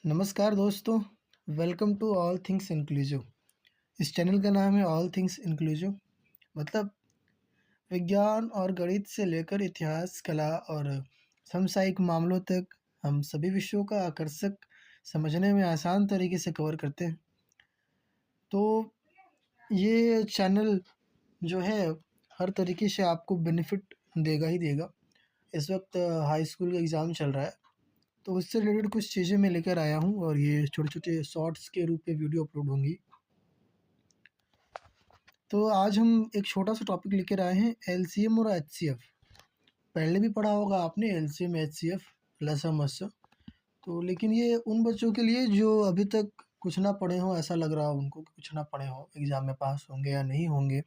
नमस्कार दोस्तों, welcome to all things inclusive. इस चैनल का नाम है ऑल थिंग्स इंक्लूसिव। मतलब विज्ञान और गणित से लेकर इतिहास, कला और समसामयिक मामलों तक हम सभी विषयों का आकर्षक, समझने में आसान तरीके से कवर करते हैं। तो ये चैनल जो है हर तरीके से आपको बेनिफिट देगा ही देगा। इस वक्त हाई स्कूल का एग्ज़ाम चल रहा है, तो उससे रिलेटेड कुछ चीज़ें मैं लेकर आया हूँ और ये छोटे-छोटे शॉर्ट्स के रूप में वीडियो अपलोड होंगी। तो आज हम एक छोटा-सा टॉपिक लेकर आए हैं, एलसीएम और एचसीएफ। पहले भी पढ़ा होगा आपने एलसीएम, एचसीएफ, लसा-मसा। तो लेकिन ये उन बच्चों के लिए जो अभी तक कुछ ना पढ़े हों, ऐसा लग रहा हो उनको कि कुछ ना पढ़े हों, एग्ज़ाम में पास होंगे या नहीं होंगे,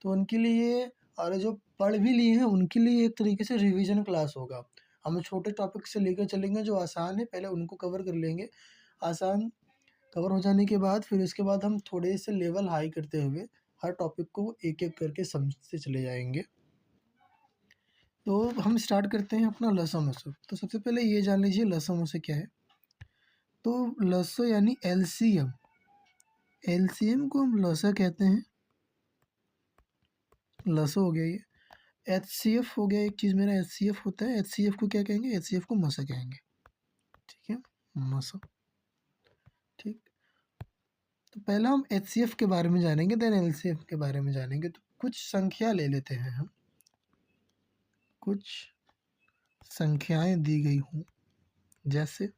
तो उनके लिए और जो पढ़ भी लिए हैं उनके लिए एक तरीके से रिवीजन क्लास होगा। हम छोटे टॉपिक से लेकर चलेंगे जो आसान है, पहले उनको कवर कर लेंगे। आसान कवर हो जाने के बाद फिर उसके बाद हम थोड़े से लेवल हाई करते हुए हर टॉपिक को एक-एक करके समझते चले जाएँगे। तो हम स्टार्ट करते हैं अपना लसा-मसा। तो सबसे पहले ये जान लीजिए लसा-मसा क्या है? तो लसा यानी एलसीएम। एलसीएम को हम लसा कहते हैं, लसा हो गया ये। एचसीएफ हो गया, एक चीज़ मेरा एचसीएफ होता है, एचसीएफ को क्या कहेंगे? एचसीएफ को मसा कहेंगे, ठीक है? मसा, ठीक। तो पहला हम एचसीएफ के बारे में जानेंगे, देन एलसीएफ के बारे में जानेंगे। तो कुछ संख्या ले लेते हैं हम, कुछ संख्याएँ दी गई हों, जैसे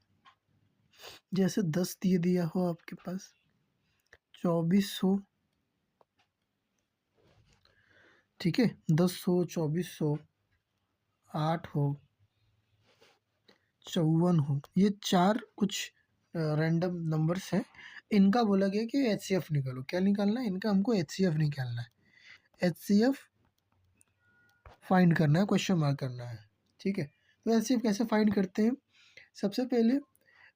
जैसे 10 दिए दिया हो आपके पास, 24 हो, ठीक है? 10 हो, 24 हो, 8 हो, 54 हो, ये 4 कुछ रैंडम नंबर्स हैं। इनका बोला गया कि एचसीएफ निकालो। क्या निकालना है? इनका हमको एचसीएफ निकालना है। एचसीएफ फाइंड करना है, क्वेश्चन मार्क करना है, ठीक है? तो एचसीएफ कैसे फाइंड करते हैं? सबसे पहले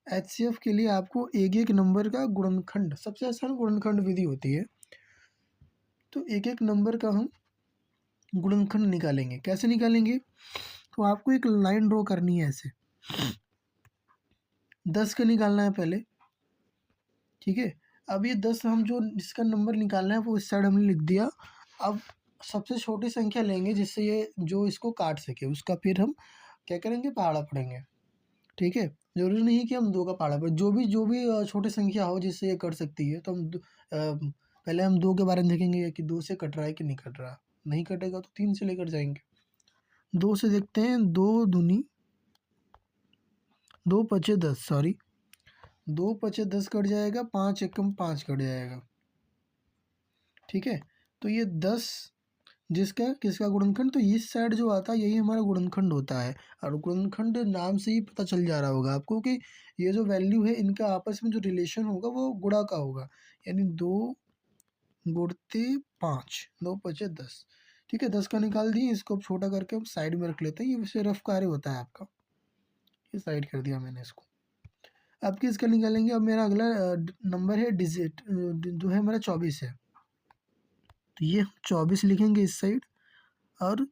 एचसीएफ के लिए आपको एक-एक नंबर का गुणनखंड, सबसे आसान गुणनखंड विधि होती है। तो एक-एक नंबर का हम गुणनखंड निकालेंगे। कैसे निकालेंगे? तो आपको एक लाइन ड्रॉ करनी है ऐसे। 10 का निकालना है पहले, ठीक है? अब ये 10 हम जो जिसका नंबर निकालना है वो इस साइड हमने लिख दिया। अब सबसे छोटी संख्या लेंगे जिससे ये जो इसको काट सके, उसका फिर हम क्या करेंगे? पहाड़ा पढ़ेंगे, ठीक है? ज़रूरी नहीं है कि हम 2 का पहाड़ा पढ़ें, जो भी छोटी संख्या हो जिससे ये कट सकती है, तो हम पहले हम 2 के बारे में देखेंगे कि 2 से कट रहा है कि नहीं कट रहा। नहीं कटेगा तो 3 से लेकर जाएँगे। 2 से देखते हैं, 2 दूनी 2 पचे 10, सॉरी 2 पचे 10 कट जाएगा, 5 एकम 5 कट जाएगा, ठीक है? तो ये 10 जिसका किसका गुणनखंड, तो इस साइड जो आता है यही हमारा गुणनखंड होता है। और गुणनखंड नाम से ही पता चल जा रहा होगा आपको कि ये जो वैल्यू है इनका आपस में जो रिलेशन होगा वो गुणा का होगा, यानी 2 गुणते 5, 2 पचे 10, ठीक है? 10 का निकाल दिए, इसको अब छोटा करके हम साइड में रख लेते हैं। ये वैसे रफ कार्य होता है आपका, ये साइड कर दिया मैंने इसको। अब किसका निकालेंगे? अब मेरा अगला नंबर है डिजिट, जो है हमारा 24 है। तो ये 24 लिखेंगे इस साइड और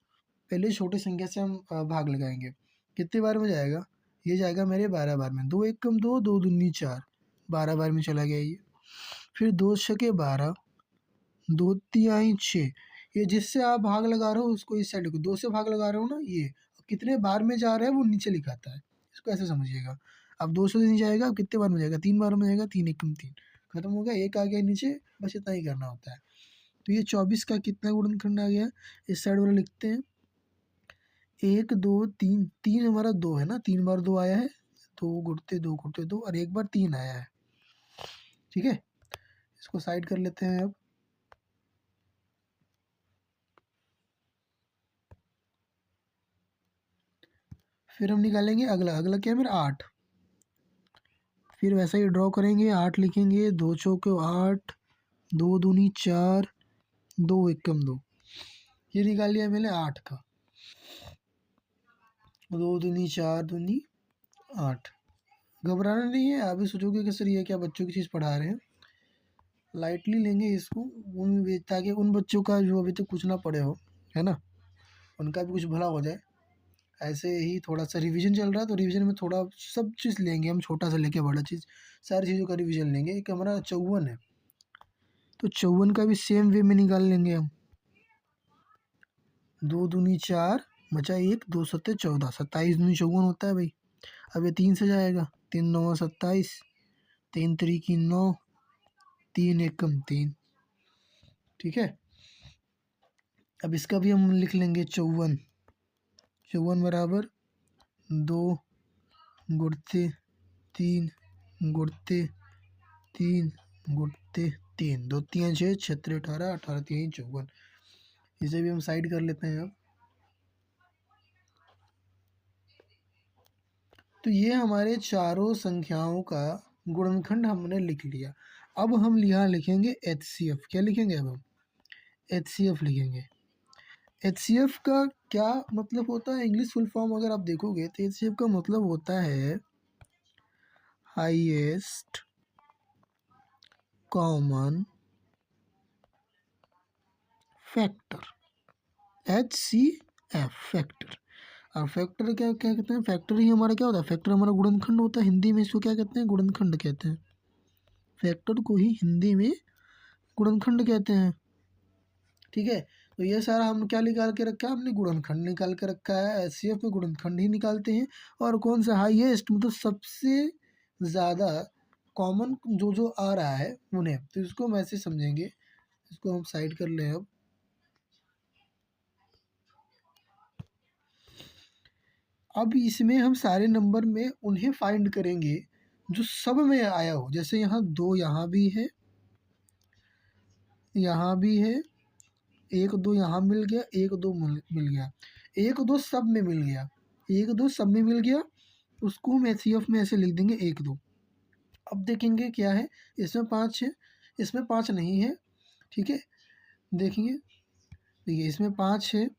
पहले छोटी संख्या से हम भाग लगाएंगे। कितने बार में जाएगा? ये जाएगा मेरे 12 बार में। 2 एकम 2, 2 दूनी 4, 12 बार में चला गया ये। फिर 2 छके 12, 2 तिहाई 6। ये जिससे आप भाग लगा रहे हो उसको इस साइड को 2 से भाग लगा रहे हो ना, ये कितने बार में जा रहा है वो नीचे लिखाता है। इसको ऐसे समझिएगा। अब 2 से नहीं जाएगा, अब कितने बार में जाएगा? 3 बार में जाएगा। 3 एकम 3, खत्म हो गया। 1 आ गया नीचे, बस इतना ही करना होता है। तो ये 24 का कितना गुणनखंड आ गया? इस साइड वाला लिखते हैं, 1 2 3, 3 हमारा 2 है ना, 3 बार 2 आया है, 2 गुणते 2 गुणते 2 और 1 बार 3 आया है, ठीक है? इसको साइड कर लेते हैं अब। फिर हम निकालेंगे अगला, अगला क्या है मेरा? 8। फिर वैसा ही ड्रॉ करेंगे, 8 लिखेंगे, 2 चौके 8, 2 दूनी 4, 2 एकम 2। ये निकाल लिया मैंने 8 का, 2 दूनी 4 दूनी 8। घबराना नहीं है, आप भी सोचोगे कि सर ये क्या बच्चों की चीज़ पढ़ा रहे हैं। लाइटली लेंगे इसको, ताकि उन बच्चों का जो अभी तक कुछ ना पढ़े हो, है ना? उनका भी कुछ भला हो जाए। ऐसे ही थोड़ा सा रिवीजन चल रहा है, तो रिवीजन में थोड़ा सब चीज़ लेंगे हम, छोटा से लेके बड़ा चीज़, सारी चीज़ों का रिवीजन लेंगे। एक हमारा 54 है, तो 54 का भी सेम वे में निकाल लेंगे हम। 2 दूनी 4 बचा 1, 2 सत्ते 14, 27 दूनी 54 होता है भाई। अब ये 3 से जाएगा, 3 9 27, 3 3 9, 3 1 3। ठीक है, अब इसका भी हम लिख लेंगे 54। 54 बराबर 2 गुणते 3 गुणते 3 गुणते 3, 2 3 6 6 18, 18 3 54। इसे भी हम साइड कर लेते हैं अब। तो ये हमारे चारों संख्याओं का गुणनखंड हमने लिख लिया। अब हम यहाँ लिखेंगे HCF। क्या लिखेंगे अब हम? HCF लिखेंगे। HCF का क्या मतलब होता है? इंग्लिश फुल फॉर्म अगर आप देखोगे तो HCF का मतलब होता है highest common factor, HCF factor. और फैक्टर क्या क्या कहते हैं? फैक्टर ही हमारा क्या होता है? फैक्टर हमारा गुणनखंड होता है। हिंदी में इसको क्या कहते हैं? गुणनखंड कहते हैं। फैक्टर को ही हिंदी में गुणनखंड कहते हैं। ठीक है, तो ये सारा हम क्या निकाल के रखा है? हमने गुणनखंड निकाल के रखा है। HCF में गुणनखंड ही निकालते हैं। और कौन सा हाईएस्ट, मतलब सबसे ज़्यादा कॉमन जो जो आ रहा है उन्हें, तो इसको हम ऐसे समझेंगे। इसको हम साइड कर लें अब। अब इसमें हम सारे नंबर में उन्हें फाइंड करेंगे जो सब में आया हो। जैसे यहाँ 2 यहाँ भी है, यहाँ भी है, 1 2 यहाँ मिल गया, 1 2 मिल गया, 1 2 सब में मिल गया, 1 2 सब में मिल गया। उसको हम HCF में ऐसे लिख देंगे 1 2। अब देखेंगे क्या है, इसमें 5 है, इसमें 5 नहीं है। ठीक है, देखेंगे, देखिए इसमें 5 है,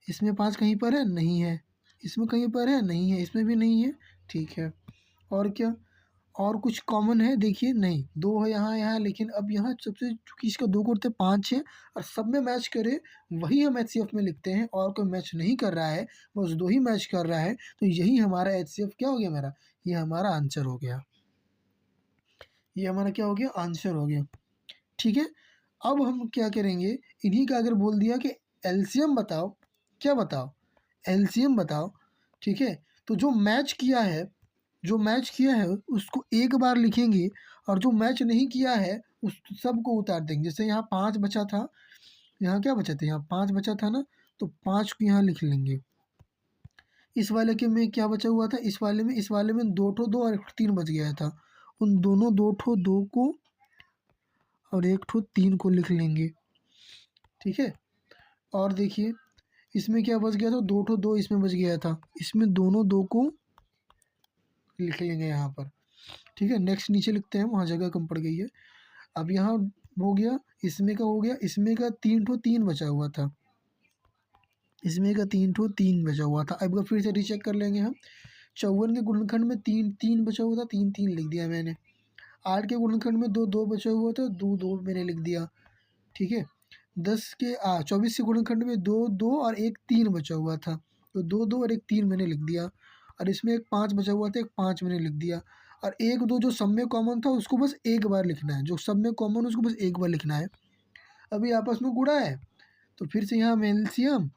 इसमें 5 कहीं पर है? नहीं है। इसमें कहीं पर है? नहीं है। इसमें भी नहीं है। ठीक है, और क्या? और कुछ कॉमन है? देखिए नहीं, 2 है यहाँ, यहाँ, लेकिन अब यहाँ सबसे चूँकि इसका 2 करते 5 है और सब में मैच करे, वही हम HCF में लिखते हैं। और कोई मैच नहीं कर रहा है, बस 2 ही मैच कर रहा है, तो यही हमारा HCF क्या हो गया मेरा? ये हमारा आंसर हो गया। ये हमारा क्या हो गया? आंसर हो गया। ठीक है, अब हम क्या करेंगे, इन्हीं का अगर बोल दिया कि एलसीएम बताओ, क्या बताओ? एलसीएम बताओ। ठीक है, तो जो मैच किया है, जो मैच किया है उसको एक बार लिखेंगे, और जो मैच नहीं किया है उस सबको उतार देंगे। जैसे यहाँ 5 बचा था, यहाँ क्या बचा था? यहाँ 5 बचा था ना, तो 5 को यहाँ लिख लेंगे। इस वाले के में क्या बचा हुआ था? इस वाले में 2 ठो 2 और 1 3 बच गया था। उन दोनों 2 ठो 2 को और 1 ठो 3 को लिख लेंगे। ठीक है, और देखिए इसमें क्या बच गया था? 2 ठो 2 इसमें बच गया था। इसमें दोनों 2 को लिख लेंगे यहाँ पर। ठीक है, नेक्स्ट नीचे लिखते हैं, वहाँ जगह कम पड़ गई है। अब यहाँ हो गया, इसमें का हो गया, इसमें का 3 ठो 3 बचा हुआ था, इसमें का 3 ठो 3 बचा हुआ था। अब फिर से रीचेक कर लेंगे हम। 54 के गुणनखंड में 3 3 बचा हुआ था, 3 3 लिख दिया मैंने। 8 के गुणनखंड में 2 2 बचा हुआ था, 2 2 मैंने लिख दिया। ठीक है, 24 के गुणनखंड में 2 2 और 1 3 बचा हुआ था, तो 2 2 और 1 3 मैंने लिख दिया। और इसमें एक 5 बचा हुआ था, एक 5 मैंने लिख दिया। और 1 2 जो सब में कॉमन था उसको बस एक बार लिखना है, जो सब में कॉमन उसको बस एक बार लिखना है। अभी आपस में गुणा है, तो फिर से यहाँ एलसीएम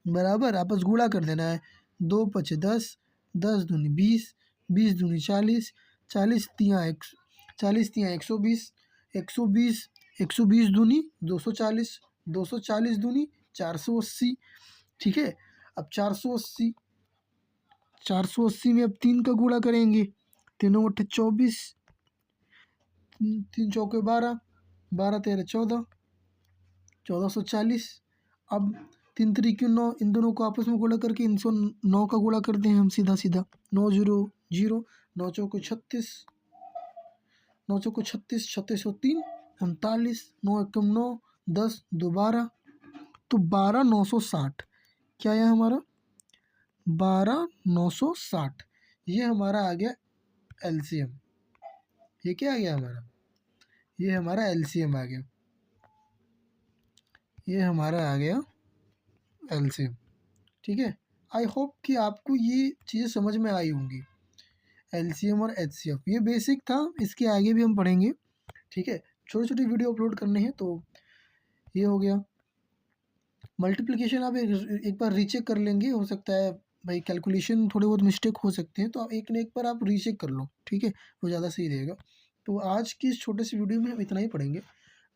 बराबर आपस गुणा कर देना है। 2 पचे 10, 10 दूनी 20, 20 दूनी 40, 40 तियाँ 120, 120, 120 दूनी 240, 240 दूनी 480। ठीक है, अब 480, 480 में अब 3 का गुणा करेंगे। 3 अट्ठे 24, 3 चौके 12, 12 13 14, 1440। अब 3 3 9, इन दोनों को आपस में गुणा करके 9 का गुणा करते हैं हम सीधा सीधा। 9 0 0, 9 चौको 36, 9 चौको 36, 36 3 39, 9 एकम 9, 10 2 12, तो 12 960। क्या है हमारा? 12 960। ये हमारा आ गया एलसीएम। ये क्या आ गया हमारा? ये हमारा एलसीएम आ गया। ये हमारा आ गया एलसीएम। ठीक है, आई होप कि आपको ये चीज़ें समझ में आई होंगी, एलसीएम और एचसीएफ ये बेसिक था, इसके आगे भी हम पढ़ेंगे, ठीक है। छोटी छोटी वीडियो अपलोड करने हैं, तो ये हो गया। मल्टीप्लिकेशन आप एक बार रीचेक कर लेंगे, हो सकता है भाई कैलकुलेशन थोड़े बहुत मिस्टेक हो सकते हैं, तो आप एक न एक बार आप रीचेक कर लो, ठीक है, वो ज़्यादा सही रहेगा। तो आज की इस छोटे से वीडियो में हम इतना ही पढ़ेंगे।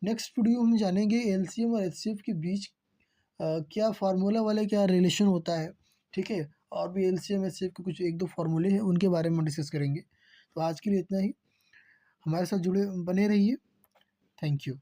नेक्स्ट वीडियो हम जानेंगे एलसीएम और एचसीएफ के बीच क्या फार्मूला वाले क्या रिलेशन होता है, ठीक है, और भी एलसीएम एचसीएफ के कुछ एक दो फार्मूले हैं, उनके बारे में डिस्कस करेंगे। तो आज के लिए इतना ही, हमारे साथ जुड़े बने रहिए। Thank you.